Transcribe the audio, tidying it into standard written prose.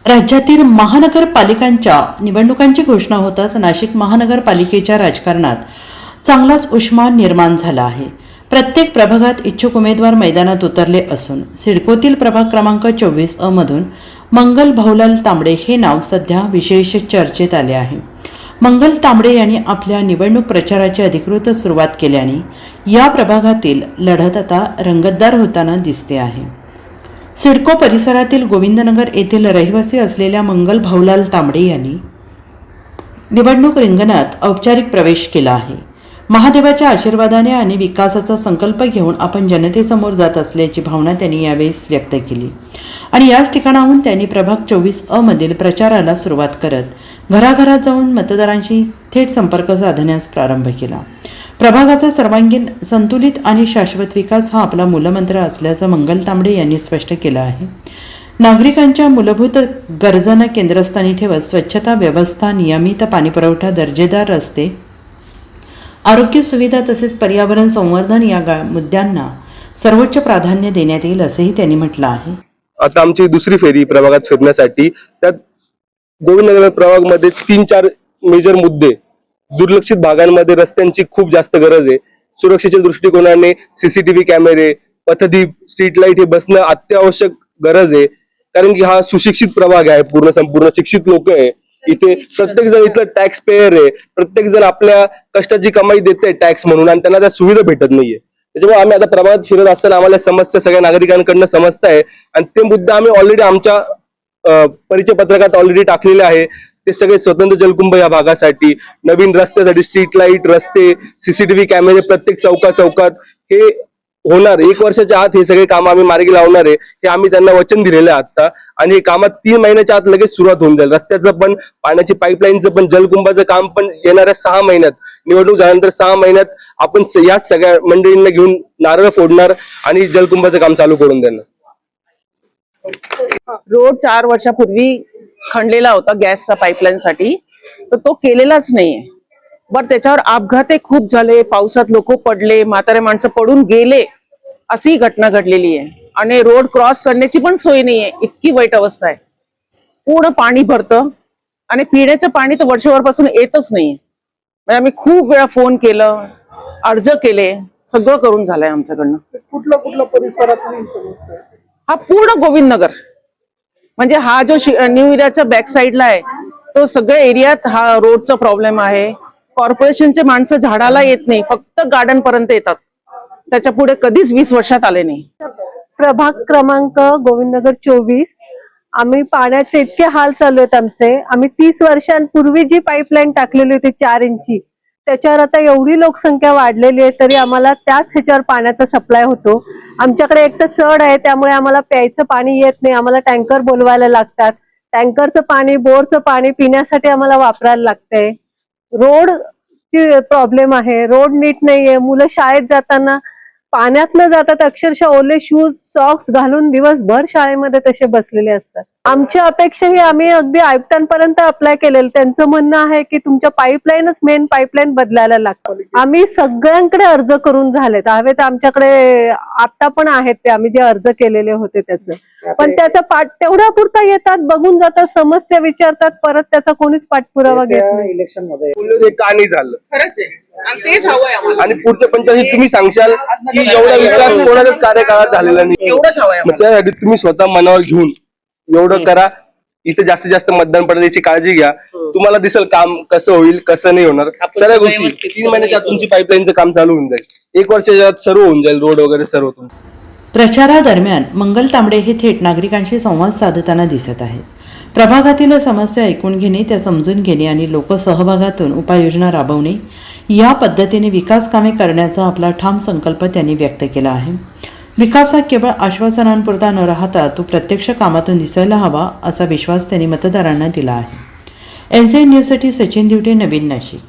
राज्यातील महानगरपालिकांच्या निवडणुकांची घोषणा होताच नाशिक महानगरपालिकेच्या राजकारणात चांगलाच उष्मा निर्माण झाला आहे। प्रत्येक प्रभागात इच्छुक उमेदवार मैदानात उतरले असून सिडकोतील प्रभाग क्रमांक 24 मधून मंगल भाऊलाल तांबडे हे नाव सध्या विशेष चर्चेत आले आहे। मंगल तांबडे यांनी आपल्या निवडणूक प्रचाराची अधिकृत सुरुवात केल्याने या प्रभागातील लढत आता रंगतदार होताना दिसते आहे। सिडको परिसरातील गोविंदनगर येथील रहिवासी असलेल्या मंगल भाऊलाल तांबडे यांनी निवडणूक रिंगणात औपचारिक प्रवेश केला आहे। महादेवाच्या आशीर्वादाने आणि विकासाचा संकल्प घेऊन आपण जनतेसमोर जात असल्याची भावना त्यांनी यावेळेस व्यक्त केली आणि याच ठिकाणाहून त्यांनी प्रभाग 24 मधील प्रचाराला सुरुवात करत घराघरात जाऊन मतदारांशी थेट संपर्क साधण्यास प्रारंभ केला। प्रभागाचा सर्वांगीण संतुलित आणि शाश्वत विकास हा आपला मूलमंत्र असल्याचं मंगल तांबडे यांनी स्पष्ट केलं आहे। नागरिकांच्या मूलभूत गरजांना केंद्रस्थानी ठेवत स्वच्छता व्यवस्था, नियमित पाणीपुरवठा, दर्जेदार रस्ते, आरोग्य सुविधा तसेच पर्यावरण संवर्धन या मुद्द्यांना सर्वोच्च प्राधान्य देण्यात येईल असंही त्यांनी म्हटलं आहे। आता आमची दुसरी फेरी प्रभागात फिरण्यासाठी त्यात गोविंदनगर प्रभागामध्ये 3-4 मेजर मुद्दे, दुर्लक्षित भागांमध्ये रस्त्यांची खूप जास्त गरज आहे। सुरक्षेच्या दृष्टिकोनाने सीसीटीव्ही कॅमेरे, पथदीप, स्ट्रीट लाईट हे बसणं अत्यावश्यक गरज आहे, कारण की हा सुशिक्षित प्रभाग आहे, पूर्ण संपूर्ण शिक्षित लोक आहे इथे। प्रत्येक जण इथलं टॅक्स पेयर आहे, प्रत्येक जण आपल्या कष्टाची कमाई देते टॅक्स म्हणून आणि त्यांना त्या सुविधा भेटत नाहीये। त्याच्यामुळे आम्ही आता प्रभागात फिरत असताना आम्हाला समस्या सगळ्या नागरिकांकडनं समजत आहे आणि ते मुद्दे आम्ही ऑलरेडी आमच्या परिचय पत्रकात ऑलरेडी टाकलेले आहे। ते सगळे स्वतंत्र जलकुंभ या भागासाठी, नवीन रस्त्यासाठी, स्ट्रीट लाईट, रस्ते, सीसीटीव्ही कॅमेरे प्रत्येक चौकात हे होणार। 1 वर्षाच्या आत हे सगळे काम आम्ही मार्गी लावणार आहे, हे आम्ही त्यांना वचन दिलेलं आहे आता आणि हे कामात 3 महिन्याच्या आत लगेच सुरुवात होऊन जाईल। रस्त्याचं पण, पाण्याची पाईपलाईनचं पण, जलकुंभाचं काम पण येणाऱ्या 6 महिन्यात, निवडणूक झाल्यानंतर 6 महिन्यात आपण याच सगळ्या मंडळींना घेऊन नारळ फोडणार आणि जलकुंभाचं काम चालू करून देणार। रोड 4 वर्षापूर्वी खणलेला होता गॅसचा पाईपलाईन साठी, तर तो केलेलाच नाहीये। बरं त्याच्यावर अपघात खूप झाले, पावसात लोक पडले, म्हातारे माणसं पडून गेले, अशी घटना घडलेली आहे आणि रोड क्रॉस करण्याची पण सोय नाहीये, इतकी वाईट अवस्था आहे। पूर्ण पाणी भरतं आणि पिण्याचं पाणी तर वर्षभरापासून येतच नाहीये। म्हणजे आम्ही खूप वेळा फोन केलं, अर्ज केले, सगळं करून झालंय आमच्याकडनं। कुठला परिसरातली समस्या आहे? हा पूर्ण गोविंदनगर, म्हणजे हा जो न्यू एरियाच्या बॅक साइडला आहे तो सगळ्या एरियात हा रोडचा प्रॉब्लेम आहे। कॉर्पोरेशनचे माणसं झाडाला येत नाही, फक्त गार्डन पर्यंत येतात, त्याच्या पुढे कधीच 20 वर्षात आले नाही। प्रभाग क्रमांक गोविंदनगर 24 आम्ही पाण्याचे इतके हाल चालू आहेत आमचे। आम्ही 30 वर्षांपूर्वी जी पाईपलाईन टाकलेली होती 4 इंची, त्याच्यावर आता एवढी लोकसंख्या वाढलेली आहे तरी आम्हाला त्याच ह्याच्यावर पाण्याचा सप्लाय होतो। आमच्याकडे एक तर चढ आहे, त्यामुळे आम्हाला प्यायचं पाणी येत नाही, आम्हाला टँकर बोलवायला लागतात। टँकरचं पाणी, बोरचं पाणी पिण्यासाठी आम्हाला वापरायला लागतंय। रोड ची प्रॉब्लेम आहे, रोड नीट नाहीये, मुलं शाळेत जाताना पाण्यात न जातात, अक्षरशः ओले शूज, सॉक्स घालून दिवसभर शाळेमध्ये तसे बसलेले असतात। आमची अपेक्षा ही आम्ही अगदी आयुक्तांपर्यंत अप्लाय केलेलं, त्यांचं म्हणणं आहे की तुमच्या पाईपलाईनच मेन पाईपलाईन बदलायला लागतं। आम्ही सगळ्यांकडे अर्ज करून झालेत, हवेत आमच्याकडे आता पण आहेत ते आम्ही जे अर्ज केलेले होते त्याचं, पण त्याचा तेवढ्या पुरता येतात, बघून जातात, समस्या विचारतात, परत त्याचा कोणीच पाठपुरावा घेत नाही। इलेक्शन मध्ये का नाही झालं खरंच आहे आणि तेच हवंय आम्हाला। आणि पुढच्या पंचायतीत तुम्ही सांगशाल की एवढा विकास कोणाच्याच कार्यकाळात झालेला नाही, एवढंच हवंय मग त्यासाठी तुम्ही स्वतः मनावर घेऊन एवढं करा। इथे जास्तीत जास्त मतदान पडण्याची काळजी घ्या, तुम्हाला दिसेल काम कसं होईल कसं नाही होणार। सगळ्या गोष्टी 3 महिन्याच्या आत तुमची पाईपलाईनचं काम चालू होऊन जाईल, 1 वर्षाच्या आत सर्व होऊन जाईल, रोड वगैरे सर्व। प्रचारादरम्यान मंगल तांबडे हे थेट नागरिकांशी संवाद साधताना दिसत आहेत। प्रभागातील समस्या ऐकून घेणे, त्या समजून घेणे आणि लोकसहभागातून उपाययोजना राबवणे या पद्धतीने विकास कामे करण्याचा आपला ठाम संकल्प त्यांनी व्यक्त केला आहे। विकास हा केवळ आश्वासनांपुरता न राहता तो प्रत्यक्ष कामातून दिसायला हवा असा विश्वास त्यांनी मतदारांना दिला आहे। NCN न्यूजसाठी सचिन दिवटे, नवीन नाशिक।